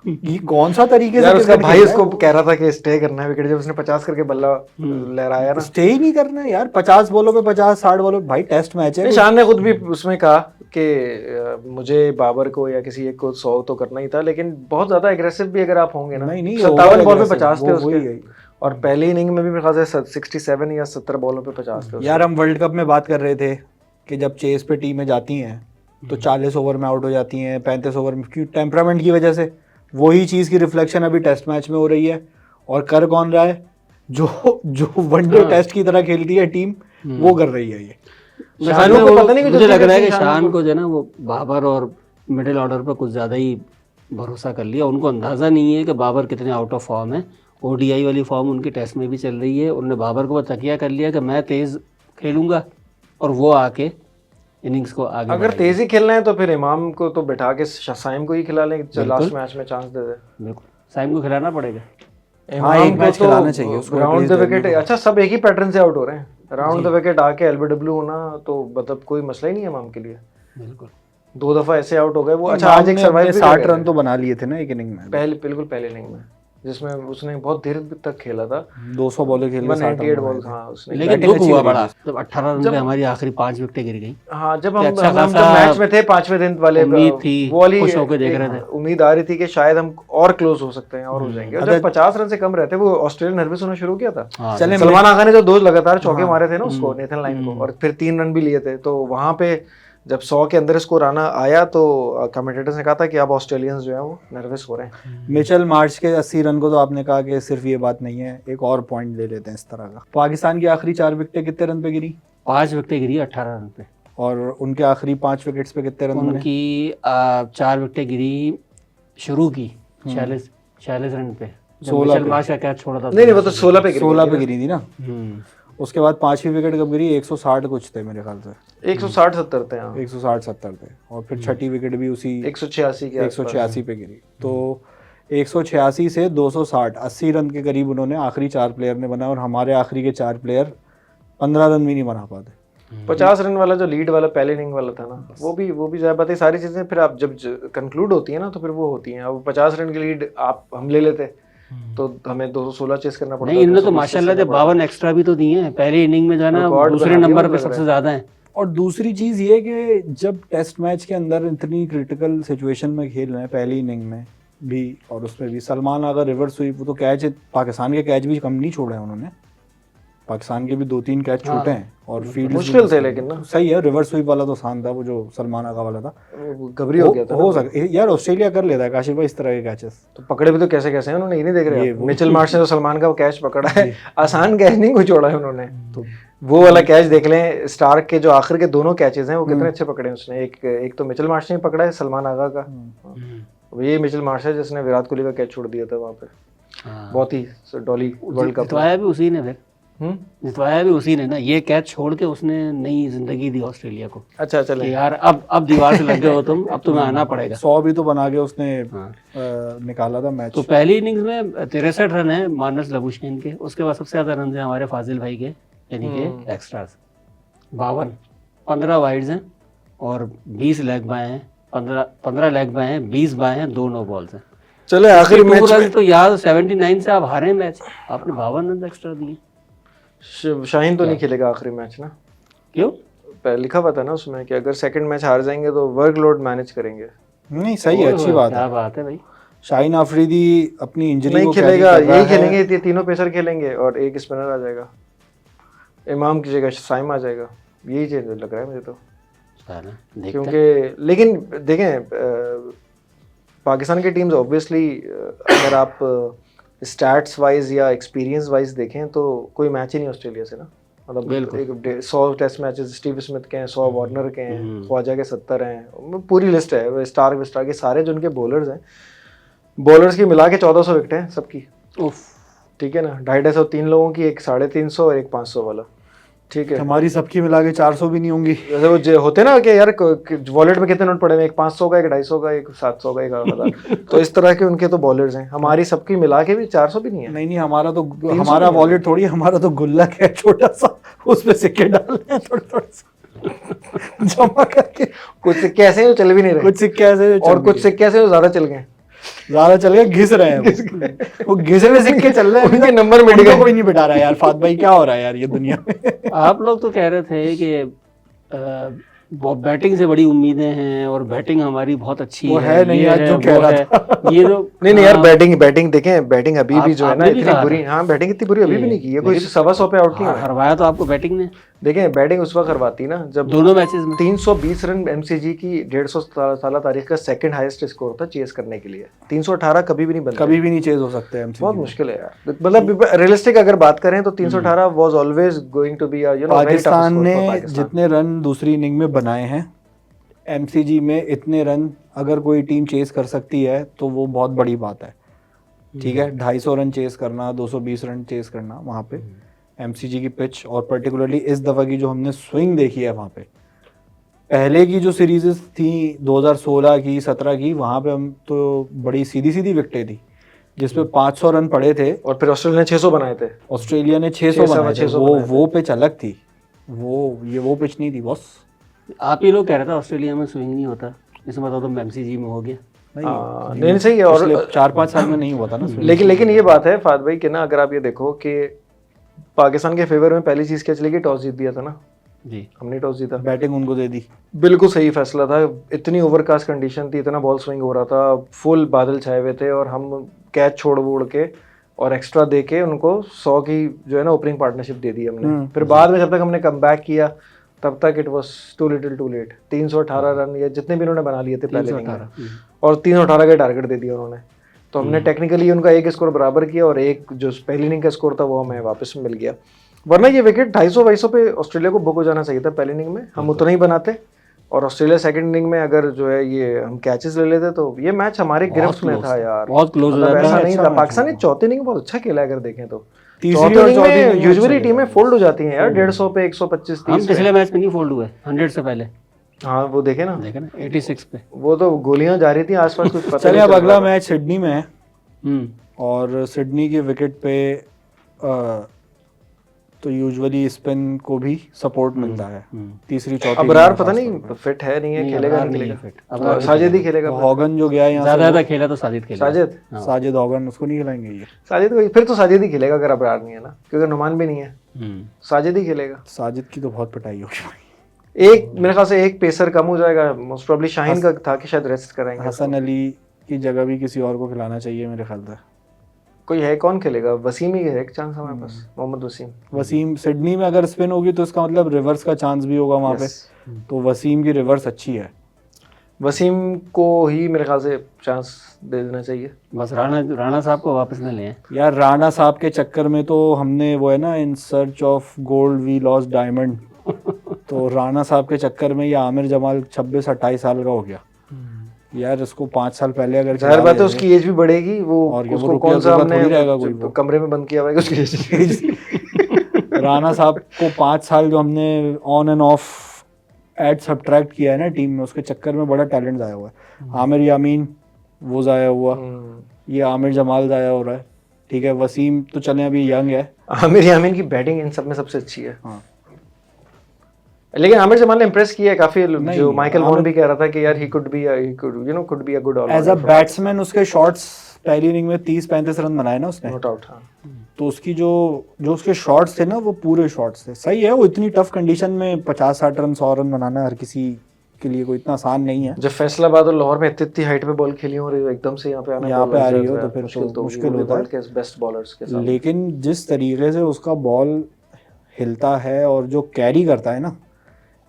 [SPEAKER 1] ये कौन सा तरीके से?
[SPEAKER 2] उसका भाई उसको कह रहा था कि स्टे करना है विकेट, जब उसने 50 करके बल्ला लहराया ना।
[SPEAKER 1] स्टे ही नहीं करना है यार, 50 बॉलों पे 50, 60 बॉलों पे। भाई टेस्ट मैच है।
[SPEAKER 2] शान ने खुद भी उसमें कहा कि मुझे बाबर को या किसी एक को 100 तो करना ही था, लेकिन बहुत ज्यादा एग्रेसिव भी अगर आप होंगे ना। 57 बॉल पे 50 थे उसके, और पहली इनिंग में भी मेरे ख्याल से 67 या 70 बॉलों पे 50 थे।
[SPEAKER 1] यार हम वर्ल्ड कप में बात कर रहे थे कि जब चेस पे टीमें जाती हैं तो 40 ओवर में आउट हो जाती हैं, 35 ओवर में, क्यों? टेम्परामेंट की वजह से। वही चीज़ की रिफ्लेक्शन अभी टेस्ट मैच में हो रही है। और कर कौन रहा है? जो वनडे टेस्ट की तरह खेलती है टीम, वो कर रही है ये।
[SPEAKER 3] शान को पता नहीं, मुझे लग रहा है कि शान को जो है ना, वो बाबर और मिडिल ऑर्डर पर कुछ ज़्यादा ही भरोसा कर लिया। उनको अंदाज़ा नहीं है कि बाबर कितने आउट ऑफ फॉर्म है। ओडीआई वाली फॉर्म उनकी टेस्ट में भी चल रही है। उन्होंने बाबर को तकिया कर लिया कि मैं तेज़ खेलूँगा, और वो आके इनिंग्स को आगे।
[SPEAKER 2] अगर तेजी खेलना है तो फिर इमाम को तो बिठा के साइम को ही खिला लें, लास्ट मैच में चांस दे दे।
[SPEAKER 3] बिल्कुल, साइम को खिलाना पड़ेगा।
[SPEAKER 1] हाँ, एक मैच खिलाना चाहिए उसको।
[SPEAKER 2] राउंड द विकेट, अच्छा सब एक ही पैटर्न से आउट हो रहे हैं। राउंड द विकेट आके एलबीडब्ल्यू होना तो मतलब कोई मसला ही नहीं है इमाम के लिए।
[SPEAKER 3] बिल्कुल,
[SPEAKER 2] 2 दफा ऐसे आउट हो गए वो। अच्छा, आज एक सर्वाइव
[SPEAKER 1] 60 रन तो बना लिए थे ना एक इनिंग में,
[SPEAKER 2] बिल्कुल पहले इनिंग में, जिसमें उसने बहुत देर तक खेला था।
[SPEAKER 1] 200 बॉलें खेल के
[SPEAKER 2] 198 बॉल। हाँ, उसने।
[SPEAKER 3] लेकिन दुख हुआ बड़ा जब 18 रन पे हमारी आखिरी 5 विकेटें गिर गई।
[SPEAKER 2] हाँ, जब हम मैच में थे 5वें दिन वाले,
[SPEAKER 3] उम्मीद थी,
[SPEAKER 2] वो वाली
[SPEAKER 3] खुश होकर देख रहे थे,
[SPEAKER 2] उम्मीद आ रही थी कि शायद हम और क्लोज हो सकते हैं और हो जाएंगे। और जब 50 रन से कम रहते, वो ऑस्ट्रेलिया नर्वस होना शुरू किया था। सलमान आगा ने जो 2 लगातार चौके मारे थे ना उसको, नेथन लाइन को, और फिर 3 रन भी लिए थे, तो वहां पे जब 100 के अंदर स्कोर आया तो कमेंटेटर्स ने कहा था कि अब ऑस्ट्रेलियंस जो है वो नर्वस हो रहे हैं।
[SPEAKER 1] मिचेल मार्श के 80 रन को तो आपने कहा कि सिर्फ ये बात नहीं है, एक और पॉइंट ले लेते हैं इस तरह का। पाकिस्तान की आखिरी 4 विकेटें कितने रन पे गिरी?
[SPEAKER 3] 5 विकेटें गिरी 18 रन पे।
[SPEAKER 1] और उनके आखिरी 5 विकेट्स पे कितने रन?
[SPEAKER 3] उनकी 4 विकेटें गिरी शुरू की 46 रन पे। 16 मार्श का कैच छोड़ा था।
[SPEAKER 2] नहीं, वो तो 16 पे
[SPEAKER 1] गिरी थी ना। उसके बाद 5वीं विकेट कब गिरी? 160 कुछ थे मेरे ख्याल से,
[SPEAKER 2] 160-70 थे।
[SPEAKER 1] 160-70 थे। और फिर छठी विकेट भी उसी
[SPEAKER 2] 186
[SPEAKER 1] पे गिरी। तो 186 से 260, 80 रन के करीब उन्होंने आखिरी 4 प्लेयर ने बना, और हमारे आखिरी के 4 प्लेयर 15 रन भी नहीं बना पाते।
[SPEAKER 2] 50 रन वाला जो लीड वाला पहले इनिंग वाला था ना, वो भी ज़्यादा बात है। सारी चीजें फिर आप जब कंक्लूड होती है ना तो फिर वो होती हैं। अब 50 रन की लीड हम ले लेते तो हमें 216 चेस करना पड़ता।
[SPEAKER 3] नहीं, इनने तो माशाल्लाह से 52 एक्स्ट्रा भी तो दिए हैं। पहले इनिंग में जो है ना दूसरे नंबर पे सबसे ज्यादा है
[SPEAKER 1] और दूसरी चीज़ ये कि जब टेस्ट मैच के अंदर इतनी क्रिटिकल सिचुएशन में खेल रहे हैं पहली इनिंग में भी, और उसमें भी सलमान अगर रिवर्स हुई, वो तो कैच पाकिस्तान के कैच भी कम नहीं छोड़े हैं उन्होंने, पाकिस्तान के भी 2-3 कैच छूटे हैं और फील्ड
[SPEAKER 2] मुश्किल थे लेकिन ना।
[SPEAKER 1] सही है, रिवर्स हुई वाला तो शान था, वो जो सलमान आगा वाला था
[SPEAKER 2] वो घबरी हो गया था
[SPEAKER 1] हो सकता यार, ऑस्ट्रेलिया कर लेता है काशिफ भाई इस तरह के कैचेस।
[SPEAKER 2] तो पकड़े भी तो कैसे कैसे हैं उन्होंने, ये नहीं देख रहे
[SPEAKER 1] ये
[SPEAKER 2] आप?
[SPEAKER 1] वो-
[SPEAKER 2] मिचेल मार्श ने तो सलमान का वो कैच पकड़ा है, आसान कैच नहीं कोई छोड़ा है उन्होंने।
[SPEAKER 1] तो
[SPEAKER 2] वो वाला कैच देख लें, स्टार्क के जो आखिर के दोनों कैचेस हैं वो कितने अच्छे पकड़े हैं उसने। एक तो मिचेल मार्श ने पकड़ा है सलमान आगा का, ये मिचेल मार्श है जिसने विराट कोहली का कैच छोड़ दिया था वहाँ पे, बहुत ही डॉली वर्ल्ड कप।
[SPEAKER 3] जितवाया भी उसी ने फिर,
[SPEAKER 2] हम्म,
[SPEAKER 3] जितवाया भी उसी ने ना, ये कैच छोड़ के उसने नई जिंदगी दी ऑस्ट्रेलिया को
[SPEAKER 2] अच्छा
[SPEAKER 3] कि
[SPEAKER 2] चले।
[SPEAKER 3] यार अब दीवार से लग गए हो तुम, अब तुम्हें आना पड़ेगा।
[SPEAKER 1] 100 भी तो बना के उसने
[SPEAKER 3] हाँ।
[SPEAKER 1] निकाला था मैच।
[SPEAKER 3] तो पहली इनिंग्स में 63 रन है मानस लबुशेन के, उसके बाद सबसे ज्यादा रन है हमारे फाजिल भाई के, यानी कि एक्स्ट्रास 52, 15 वाइड्स हैं और 20 लेग बाय हैं, 15 लेग बाय हैं, 20 बाय हैं, 2 नो बॉल्स हैं।
[SPEAKER 2] चले आखिरी मैच में
[SPEAKER 3] तो यार 79 से आप हारे मैच, आपने 52 रन एक्स्ट्रा दिए,
[SPEAKER 2] शाहीन तो नहीं खेलेगा आखिरी मैच ना,
[SPEAKER 3] क्यों?
[SPEAKER 2] लिखा हुआ था ना उसमें कि अगर सेकंड मैच हार जाएंगे तो वर्कलोड मैनेज करेंगे।
[SPEAKER 1] नहीं सही है, अच्छी बात
[SPEAKER 3] क्या
[SPEAKER 1] है।
[SPEAKER 3] बात है भाई।
[SPEAKER 1] शाहीन आफरीदी अपनी इंजरी
[SPEAKER 2] नहीं
[SPEAKER 1] को
[SPEAKER 2] खेलेगा,
[SPEAKER 1] carry कर रहा
[SPEAKER 2] यही
[SPEAKER 1] है।
[SPEAKER 2] खेलेंगे, ये तीनों पेसर खेलेंगे और एक स्पिनर आ जाएगा, इमाम की जगह साइम आ जाएगा, यही चेंज लग रहा है मुझे तो।
[SPEAKER 3] देखते हैं।
[SPEAKER 2] क्योंकि लेकिन देखें पाकिस्तान की टीम्स ऑब्वियसली अगर आप स्टैट्स वाइज या एक्सपीरियंस वाइज देखें तो कोई मैच ही नहीं ऑस्ट्रेलिया से ना, मतलब एक 100 टेस्ट मैचेस स्टीव स्मिथ के हैं, 100 वार्नर के हैं, ख्वाजा के 70 हैं, पूरी लिस्ट है, स्टार के सारे जो उनके बॉलर्स हैं, बॉलर्स की मिला के 1400 विकेट हैं सबकी,
[SPEAKER 3] उफ,
[SPEAKER 2] ठीक है ना, 250 3 लोगों की, एक 350 और एक 500 वाला, ठीक है।
[SPEAKER 1] हमारी सबकी मिला के 400 भी नहीं होंगी।
[SPEAKER 2] जैसे वो होते ना कि यार वॉलेट में कितने नोट पड़े हैं, एक 500 का, एक 250 का, एक 700 का, एक 1000, तो इस तरह के उनके तो बॉलर्स हैं, हमारी सबकी मिला के भी 400 भी नहीं है।
[SPEAKER 1] नहीं हमारा तो हमारा वॉलेट थोड़ी, हमारा तो गुल्लक है छोटा सा, उसमें सिक्के डालने हैं थोड़े थोड़े से जमा करके।
[SPEAKER 2] कुछ सिक्के ऐसे हैं जो चल भी नहीं रहे,
[SPEAKER 1] कुछ सिक्के ऐसे
[SPEAKER 2] और कुछ सिक्के ऐसे जो ज्यादा चल गए,
[SPEAKER 1] ज्यादा चल गए, घिस रहे हैं वो घिसे हुए सिक्के चल रहे हैं,
[SPEAKER 2] उनके नंबर मिट
[SPEAKER 1] उनको
[SPEAKER 2] गए।
[SPEAKER 1] कोई नहीं बिठा रहा यार। फात भाई क्या हो रहा है यार ये दुनिया में।
[SPEAKER 3] आप लोग तो कह रहे थे कि बैटिंग से बड़ी उम्मीदें हैं और बैटिंग हमारी बहुत अच्छी
[SPEAKER 1] वो है नहीं
[SPEAKER 3] ये
[SPEAKER 1] आज
[SPEAKER 3] है,
[SPEAKER 1] जो
[SPEAKER 3] वो
[SPEAKER 1] कह रहा
[SPEAKER 3] है।
[SPEAKER 1] था।
[SPEAKER 3] ये तो
[SPEAKER 2] नहीं यार, बैटिंग देखें, बैटिंग अभी भी जो है ना
[SPEAKER 3] आपने भी
[SPEAKER 2] इतनी
[SPEAKER 3] कहा
[SPEAKER 2] बुरी,
[SPEAKER 3] था।
[SPEAKER 2] हाँ बैटिंग इतनी बुरी अभी भी नहीं की है, कोई 125 पे आउट नहीं हुआ है।
[SPEAKER 3] हरवाया तो आपको बैटिंग ने
[SPEAKER 2] देखें बैटिंग उस वक्त करवाती ना जब
[SPEAKER 3] दोनों मैचेस में।
[SPEAKER 2] 320 रन एमसीजी की 150 साल तारीख का सेकंड हाईएस्ट स्कोर था चेस करने के लिए, 318 कभी भी नहीं बनता,
[SPEAKER 1] कभी भी नहीं चेज हो सकते हैं
[SPEAKER 2] बहुत मुश्किल है यार, मतलब रियलिस्टिक अगर बात करें तो 318 was always going to be
[SPEAKER 1] Pakistan ने जितने रन दूसरी इनिंग में बनाए हैं एमसीजी में, इतने रन अगर कोई टीम चेस कर सकती है तो वो बहुत बड़ी बात है, ठीक है। 250 रन चेस करना, 220 रन चेस करना वहाँ पे एमसीजी की पिच, और पर्टिकुलरली इस दफ़ा की जो हमने स्विंग देखी है वहाँ पे, पहले की जो सीरीज़ थी 2016 की 17 की, वहाँ पे हम तो बड़ी सीधी सीधी विकेटें थी जिसपे 500 रन पड़े थे,
[SPEAKER 2] और फिर ऑस्ट्रेलिया ने 600 बनाए थे,
[SPEAKER 1] ऑस्ट्रेलिया ने 600 बनाए थे।
[SPEAKER 2] 600 बनाए थे।
[SPEAKER 1] वो पिच अलग थी, वो पिच नहीं थी बॉस।
[SPEAKER 3] आप ही लोग कह रहे थे ऑस्ट्रेलिया में स्विंग नहीं होता, इसमें बताओ तो एमसीजी में हो गया।
[SPEAKER 2] नहीं सही है, और
[SPEAKER 1] 4-5 साल में नहीं हुआ था ना swing।
[SPEAKER 2] लेकिन ये बात है फाद भाई कि ना अगर आप ये देखो कि पाकिस्तान के फेवर में पहली चीज क्या चली गई, टॉस जीत दिया था ना
[SPEAKER 3] जी,
[SPEAKER 2] हमने, टॉस जीता,
[SPEAKER 1] बैटिंग उनको दे दी,
[SPEAKER 2] बिल्कुल सही फैसला था, इतनी ओवरकास्ट कंडीशन थी, इतना बॉल स्विंग हो रहा था, फुल बादल छाए हुए थे, और हम कैच छोड़ वोड़ के और एक्स्ट्रा दे के उनको 100 की जो है ना ओपनिंग पार्टनरशिप दे दी हमने। फिर बाद में जब तक हमने कम बैक किया तब तक it was too little too late, 318 run या जितने भी उन्होंने बना लिए थे पहले इनिंग में, और 318 का टारगेट दे दिया उन्होंने, तो हमने टेक्निकली उनका एक स्कोर बराबर किया, और एक जो पहली इनिंग का स्कोर था वो हमें वापस मिल गया, वरना ये विकेट 250 पे ऑस्ट्रेलिया को बुक हो जाना चाहिए था पहली इनिंग में, हम उतना ही बनाते, और ऑस्ट्रेलिया सेकंड इनिंग में अगर जो है ये हम कैचेस ले लेते तो ये मैच हमारे गिरफ्त में था यार,
[SPEAKER 3] बहुत क्लोज हो
[SPEAKER 2] मतलब
[SPEAKER 3] जाता
[SPEAKER 2] ऐसा
[SPEAKER 3] है।
[SPEAKER 2] नहीं था। पाकिस्तान ने चौथी इनिंग में बहुत अच्छा खेला अगर देखें तो,
[SPEAKER 1] तीसरी और चौथी इनिंग में
[SPEAKER 2] यूजुअली टीमें फोल्ड हो जाती हैं यार 150 पे, 125
[SPEAKER 3] हम
[SPEAKER 2] 30
[SPEAKER 3] पिछले मैच में नहीं फोल्ड हुए 100 से पहले,
[SPEAKER 2] हाँ वो देखे ना,
[SPEAKER 3] देखे ना 86 पे।
[SPEAKER 2] वो तो गोलियां जा रही थी आसपास, कुछ पता
[SPEAKER 1] चलिए
[SPEAKER 2] नहीं
[SPEAKER 1] अब
[SPEAKER 2] चल
[SPEAKER 1] अगला
[SPEAKER 2] रहा था।
[SPEAKER 1] मैच सिडनी में है, और सिडनी के विकेट पे तो यूजुअली स्पिन को भी सपोर्ट मिलता है तीसरी चौथी।
[SPEAKER 2] अबरार पता नहीं फिट है नहीं है, खेलेगा नहीं खेलेगा,
[SPEAKER 3] अब
[SPEAKER 2] साजिद ही खेलेगा,
[SPEAKER 1] हॉगन जो गया यहाँ
[SPEAKER 3] ज्यादा खेला तो साजिद खेला।
[SPEAKER 2] साजिद
[SPEAKER 1] साजिद हॉगन, उसको नहीं खिलाएंगे ये।
[SPEAKER 2] साजिद फिर तो साजिद ही खेलेगा अगर अबरार नहीं है ना, क्योंकि नुमान भी नहीं है, साजिद ही खेलेगा।
[SPEAKER 1] साजिद की तो बहुत पिटाई होगी भाई,
[SPEAKER 2] एक मेरे ख्याल से एक पेसर कम हो जाएगा, मोस्ट प्रोबब्ली शाहीन का था कि शायद रेस्ट कराएंगे।
[SPEAKER 1] हसन अली की जगह भी किसी और को खिलाना चाहिए मेरे ख्याल से।
[SPEAKER 2] कोई है, कौन खेलेगा? वसीम ही है एक चांस हमारे पास, मोहम्मद वसीम।
[SPEAKER 1] वसीम सिडनी में अगर स्पिन होगी तो इसका मतलब रिवर्स का चांस भी होगा वहाँ पे, तो वसीम की रिवर्स अच्छी है।
[SPEAKER 2] वसीम को ही मेरे ख्याल से चांस दे देना चाहिए।
[SPEAKER 3] बस राणा साहब को वापस न लें।
[SPEAKER 1] यार राणा साहब के चक्कर में तो हमने वो है ना, in search of gold we lost diamond, तो राणा साहब के चक्कर में ये आमिर जमाल 26-28 साल का हो गया यार। इसको 5 साल पहले अगर
[SPEAKER 2] जाहिर बात है उसकी एज भी बढ़ेगी, वो
[SPEAKER 1] और ये वो
[SPEAKER 2] उसको
[SPEAKER 1] रुपया
[SPEAKER 2] कौन सा
[SPEAKER 1] रुपया
[SPEAKER 2] हमने
[SPEAKER 1] थोड़ी रहेगा कोई वो।
[SPEAKER 2] कमरे में बंद किया हुआ है उसकी एज।
[SPEAKER 1] राणा साहब को 5 साल जो हमने on and off add subtract किया है ना टीम में, उसके चक्कर में बड़ा टैलेंट जाया हुआ है। आमिर यामीन वो जाया हुआ, ये आमिर जमाल जाया हो रहा है, ठीक है। वसीम तो चले अभी यंग है।
[SPEAKER 2] आमिर यामीन की बैटिंग इन सब में सबसे अच्छी है।
[SPEAKER 1] हाँ
[SPEAKER 2] लेकिन आमिर जमाल ने इम्प्रेस किया है काफी, जो माइकल वॉन
[SPEAKER 1] आमिर-
[SPEAKER 2] भी कह रहा था कि यार he could be a good allrounder
[SPEAKER 1] as a batsman उसके शॉट्स पहली इनिंग में 30-35 रन बनाए ना उसने,
[SPEAKER 2] नो डाउट। हाँ
[SPEAKER 1] तो उसकी जो उसके शॉट्स थे ना वो पूरे शॉट्स थे। सही है, वो इतनी टफ कंडीशन में 50-60 रन 100 रन बनाना हर किसी के लिए कोई इतना आसान नहीं है।
[SPEAKER 2] जब फैसलाबाद और लाहौर में इतनी हाइट पे बॉल खेली हो रही हो, एकदम से यहाँ पे आना,
[SPEAKER 1] यहाँ पे आ रही हो तो फिर तो मुश्किल होता है।
[SPEAKER 2] वर्ल्ड के बेस्ट बॉलर्स के साथ।
[SPEAKER 1] लेकिन जिस तरीके से उसका बॉल हिलता है और जो कैरी करता है ना,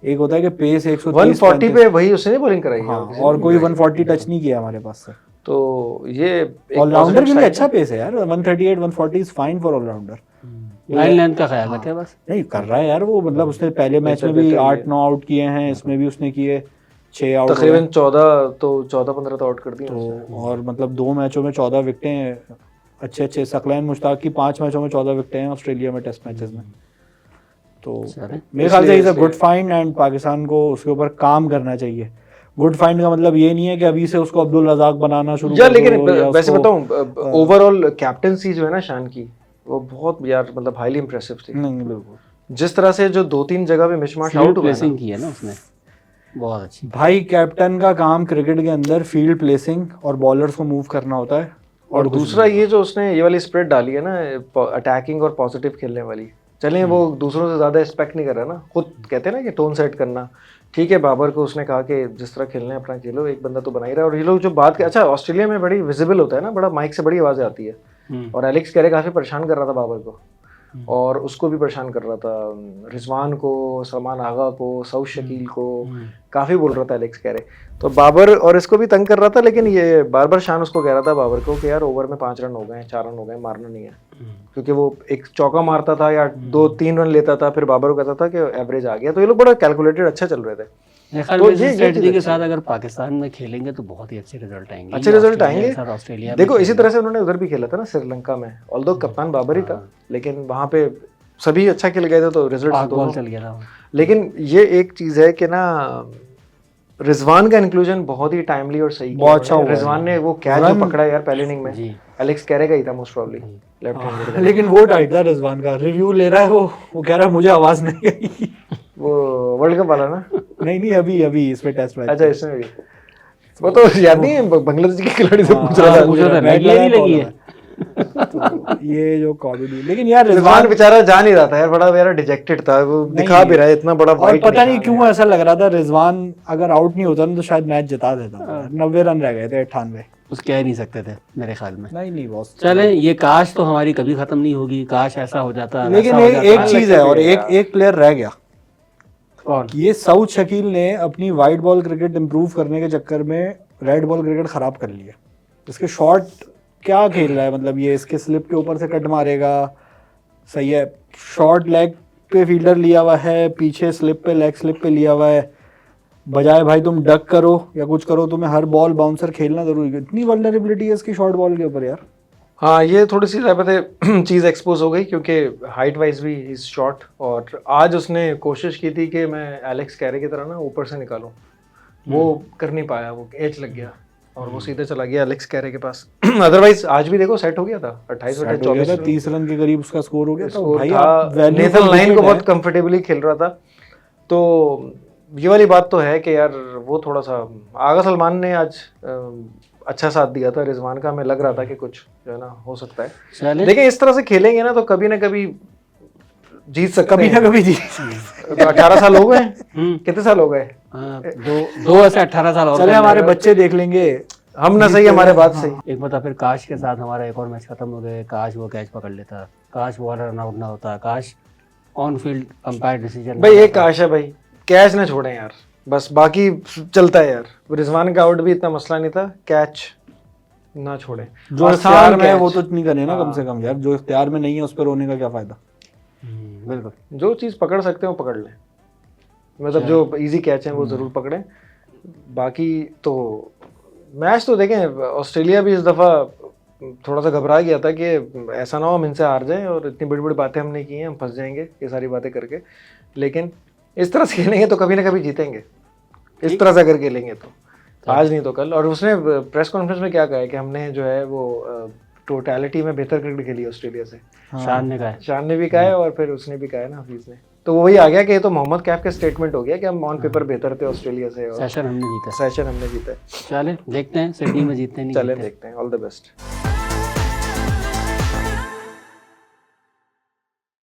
[SPEAKER 1] एक होता है कि पेस 130
[SPEAKER 2] 140 पे वही उसने बॉलिंग कराई है।
[SPEAKER 1] हाँ, और कोई 140 टच नहीं किया हमारे पास से।
[SPEAKER 2] तो ये
[SPEAKER 1] ऑलराउंडर के लिए अच्छा पेस है यार, 138-140 is fine for allrounder.
[SPEAKER 3] Line length का ख्याल रखे बस।
[SPEAKER 1] नहीं कर रहा है यार वो, मतलब उसने पहले मैच में भी 8-9 आउट किए हैं, इसमें भी उसने किए 6 आउट,
[SPEAKER 2] तकरीबन 14-15 तो आउट कर दिए
[SPEAKER 1] तो और मतलब 2 मैचों में 14 विकेटें अच्छे। सकलैन मुश्ताक की 5 मैचों में 14 विकेटें हैं ऑस्ट्रेलिया में टेस्ट मैचेस में। तो मेरे ख्याल से is a good find and Pakistan को उसके ऊपर काम करना चाहिए। गुड फाइंड का मतलब ये नहीं है कि अभी से उसको अब्दुल रज़ाक बनाना शुरू
[SPEAKER 2] या,
[SPEAKER 1] कर
[SPEAKER 2] लेकिन
[SPEAKER 1] दो, या
[SPEAKER 2] वैसे
[SPEAKER 1] उसको-
[SPEAKER 2] बताऊं ओवरऑल कैप्टनसी जो है ना शान की, वो बहुत यार मतलब हाईली इंप्रेसिव थी।
[SPEAKER 1] नहीं बिल्कुल
[SPEAKER 2] जिस तरह से जो 2-3 जगह पे मिशमाश आउट हुआ है
[SPEAKER 3] प्लेसिंग की है ना उसने, बहुत अच्छी।
[SPEAKER 1] भाई, कैप्टन का काम क्रिकेट के अंदर फील्ड प्लेसिंग और बॉलर्स को मूव करना होता है।
[SPEAKER 2] और दूसरा ये जो उसने ये वाली स्प्रेड डाली है ना, अटैकिंग और पॉजिटिव खेलने वाली, चलें वो दूसरों से ज्यादा एक्सपेक्ट नहीं कर रहा ना, खुद कहते हैं ना कि टोन सेट करना। ठीक है, बाबर को उसने कहा कि जिस तरह खेलना है अपना खेलो, एक बंदा तो बना ही रहा है। और ये लोग जो बात अच्छा ऑस्ट्रेलिया में बड़ी विजिबल होता है ना, बड़ा माइक से बड़ी आवाज़ आती है। और एलेक्स कैरे काफ़ी परेशान कर रहा था बाबर को, और उसको भी परेशान कर रहा था, रिजवान को, सलमान आगा को, सऊद शकील को, काफ़ी बोल रहा था एलेक्स कैरे। तो बाबर और इसको भी तंग कर रहा था, लेकिन ये बार बार शान उसको कह रहा था बाबर को कि यार ओवर में 5 रन हो गए, 4 रन हो गए, मारना नहीं है। क्योंकि वो एक चौका मारता था या 2-3 रन लेता था, फिर बाबर को कहता था कि एवरेज आ गया। तो ये लोग बड़ा कैलकुलेटेड अच्छा चल रहे थे।
[SPEAKER 3] तो ये स्ट्रेटजी के साथ अगर पाकिस्तान में खेलेंगे तो बहुत ही अच्छे रिजल्ट आएंगे।
[SPEAKER 2] अच्छे रिजल्ट आएंगे।
[SPEAKER 3] ऑस्ट्रेलिया
[SPEAKER 2] देखो इसी तरह से उन्होंने उधर भी खेला था ना, श्रीलंका में, ऑल्दो कप्तान बाबर ही था, लेकिन वहाँ पे सभी अच्छा खेल गए थे तो रिजल्ट
[SPEAKER 3] बॉल चल गया था।
[SPEAKER 2] लेकिन ये एक चीज है कि ना, रिजवान का इंक्लूजन बहुत ही टाइमली और सही
[SPEAKER 1] बहुत अच्छा हुआ।
[SPEAKER 2] रिजवान ने वो कैच जो पकड़ा यार पहले इनिंग में, एलेक्स कैरे का ही था मोस्ट प्रोबब्ली, लेफ्ट हैंडेड।
[SPEAKER 1] लेकिन वो टाइट था रिजवान का। रिव्यू ले रहा है वो कह रहा है मुझे आवाज नहीं आई।
[SPEAKER 2] वो वर्ल्ड कप वाला ना?
[SPEAKER 1] नहीं अभी इसमें टेस्ट मैच।
[SPEAKER 2] अच्छा, इसमें भी वो तो याद नहीं है, बांग्लादेश के खिलाड़ी से पूछ रहा था,
[SPEAKER 3] नहीं लगी है।
[SPEAKER 1] तो ये जो कॉमेडी, लेकिन यार
[SPEAKER 2] रिजवान बेचारा जा नहीं रहा था यार, बड़ा यार डिजेक्टेड था वो, दिखा भी रहा है इतना बड़ा
[SPEAKER 1] और पता नहीं क्यों ऐसा लग रहा था रिजवान अगर आउट नहीं होता ना तो शायद मैच जिता देता। 90 रन रह गए थे, 98
[SPEAKER 3] उस कह नहीं सकते थे मेरे ख्याल में।
[SPEAKER 1] नहीं बॉस।
[SPEAKER 3] चले, ये काश तो हमारी कभी खत्म नहीं होगी, काश ऐसा हो जाता।
[SPEAKER 1] लेकिन एक चीज है, और एक प्लेयर रह गया।
[SPEAKER 3] कौन?
[SPEAKER 1] ये सऊद शकील ने अपनी वाइट बॉल क्रिकेट इंप्रूव करने के चक्कर में रेड बॉल क्रिकेट खराब कर लिया। इसके शॉट क्या खेल रहा है, मतलब ये इसके स्लिप के ऊपर से कट मारेगा, सही है, शॉर्ट लेग पे फील्डर लिया हुआ है, पीछे स्लिप पे, लेग स्लिप पे लिया हुआ है, बजाय भाई तुम डक करो या कुछ करो, तुम्हें हर बॉल बाउंसर खेलना जरूरी है। इतनी वल्नरेबिलिटी है इसकी शॉर्ट बॉल के ऊपर यार।
[SPEAKER 2] हाँ, ये थोड़ी सी पता चीज़ एक्सपोज हो गई, क्योंकि हाइट वाइज भी इज शॉर्ट। और आज उसने कोशिश की थी कि मैं एलेक्स कैरे की तरह ना ऊपर से निकालूं, वो कर नहीं पाया, वो एज लग गया और वो सीधे चला गया एलेक्स कैरे के पास। अदरवाइज आज भी देखो सेट हो गया था, 28 विकेट 24
[SPEAKER 1] 30 रन के करीब उसका स्कोर हो गया था भाई।
[SPEAKER 2] नेथन लाइन को बहुत कंफर्टेबली खेल रहा था। तो ये वाली बात तो है कि यार वो थोड़ा सा आगा सलमान ने आज अच्छा साथ दिया था रिजवान का, हमें लग रहा था कि कुछ जो है ना हो सकता है। लेकिन इस तरह से खेलेंगे ना तो कभी ना कभी जीत सकते
[SPEAKER 1] कभी ना
[SPEAKER 2] हैं।
[SPEAKER 1] कभी जी
[SPEAKER 2] तो 18 साल हो गए हैं? कितने साल हो गए?
[SPEAKER 3] दो से 18 साल और
[SPEAKER 1] चले हमारे बच्चे देख लेंगे।
[SPEAKER 2] हम ना सही, हमारे बात सही।
[SPEAKER 3] एक मतलब फिर काश के साथ हमारा एक और मैच खत्म हो गया, काश वो कैच पकड़ लेता, काश वो रन आउट ना होता, काश ऑन फील्ड अंपायर डिसीजन।
[SPEAKER 2] भाई एक काश है भाई, कैच ना छोड़े यार, बस बाकी चलता है यार। रिजवान का आउट भी इतना मसला नहीं था, कैच ना छोड़े।
[SPEAKER 1] जो
[SPEAKER 2] आसान
[SPEAKER 1] इख्तियार में है
[SPEAKER 2] catch।
[SPEAKER 1] वो तो नहीं करे ना, कम से कम यार, जो इख्तियार में नहीं है उस पर रोने का क्या फायदा।
[SPEAKER 3] बिल्कुल।
[SPEAKER 2] जो चीज़ पकड़ सकते हैं वो पकड़ लें, मतलब जो इजी कैच है वो ज़रूर पकड़ें। बाकी तो मैच तो देखें, ऑस्ट्रेलिया भी इस दफ़ा थोड़ा सा घबरा गया था कि ऐसा ना हो हम इनसे हार जाएं, और इतनी बड़ी बड़ी बातें हमने की हैं, हम फंस जाएंगे ये सारी बातें करके। लेकिन इस तरह से खेलेंगे तो कभी ना कभी जीतेंगे, इस तरह से अगर खेलेंगे तो आज नहीं तो कल। और उसने प्रेस कॉन्फ्रेंस में क्या कहा है कि हमने जो है वो टोटलिटी में बेहतर क्रिकेट खेली ऑस्ट्रेलिया से।
[SPEAKER 3] शान ने कहा है।
[SPEAKER 2] शान ने भी कहा है और फिर उसने भी कहा है ना, हफीज ने। तो वही आ गया कि ये तो मोहम्मद कैफ का स्टेटमेंट हो गया कि हम ऑन पेपर बेहतर थे ऑस्ट्रेलिया से, और
[SPEAKER 3] सेशन हमने जीता।
[SPEAKER 2] सेशन हमने जीता है।
[SPEAKER 3] चले देखते हैं सिडनी में जीतते नहीं
[SPEAKER 2] चलें
[SPEAKER 3] जीतते।
[SPEAKER 2] देखते हैं, ऑल द बेस्ट।